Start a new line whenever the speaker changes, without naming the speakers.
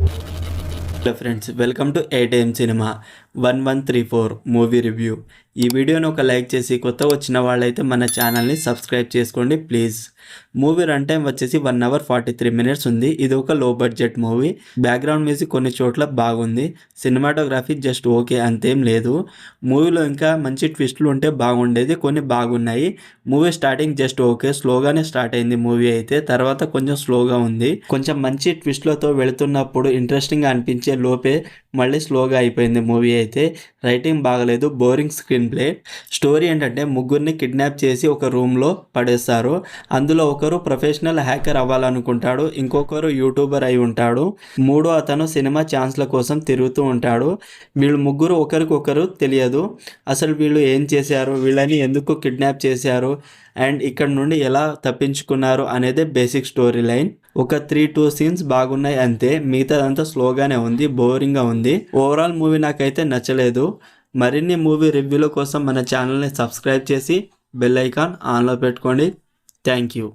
Hello friends, welcome to ATM cinema 1134 movie review. ఈ వీడియోని ఒక లైక్ చేసి కొత్త వచ్చిన వాళ్ళైతే మన ఛానల్ని సబ్స్క్రైబ్ చేసుకోండి ప్లీజ్. మూవీ రన్ టైం వచ్చేసి 1 hour 43 minutes ఉంది. ఇది ఒక లో బడ్జెట్ మూవీ. బ్యాక్గ్రౌండ్ మ్యూజిక్ కొన్ని చోట్ల బాగుంది. సినిమాటోగ్రఫీ జస్ట్ ఓకే, అంతేం లేదు. మూవీలో ఇంకా మంచి ట్విస్టులు ఉంటే బాగుండేది, కొన్ని బాగున్నాయి. మూవీ స్టార్టింగ్ జస్ట్ ఓకే, స్లోగానే స్టార్ట్ అయింది మూవీ అయితే. తర్వాత కొంచెం స్లోగా ఉంది. కొంచెం మంచి ట్విస్ట్లతో వెళుతున్నప్పుడు ఇంట్రెస్టింగ్గా అనిపించే లోపే మళ్ళీ స్లోగా అయిపోయింది మూవీ అయితే. రైటింగ్ బాగలేదు, బోరింగ్ స్క్రీన్ ప్లే. స్టోరీ ఏంటంటే ముగ్గురిని కిడ్నాప్ చేసి ఒక రూమ్లో పడేస్తారు. అందులో ఒకరు ప్రొఫెషనల్ హ్యాకర్ అవ్వాలనుకుంటాడు, ఇంకొకరు యూట్యూబర్ అయి ఉంటాడు, మూడో అతను సినిమా ఛాన్స్ల కోసం తిరుగుతూ ఉంటాడు. వీళ్ళు ముగ్గురు ఒకరికొకరు తెలియదు. అసలు వీళ్ళు ఏం చేశారు, వీళ్ళని ఎందుకు కిడ్నాప్ చేశారు అండ్ ఇక్కడ నుండి ఎలా తప్పించుకున్నారు అనేదే బేసిక్ స్టోరీ లైన్. ఒక 3-2 సీన్స్ బాగున్నాయి అంతే, మిగతాదంతా స్లోగానే ఉంది, బోరింగ్గా ఉంది. ఓవరాల్ మూవీ నాకైతే నచ్చలేదు. మరిన్ని మూవీ రివ్యూల కోసం మన ఛానల్ని సబ్స్క్రైబ్ చేసి బెల్ ఐకాన్ ఆన్లో పెట్టుకోండి. Thank you.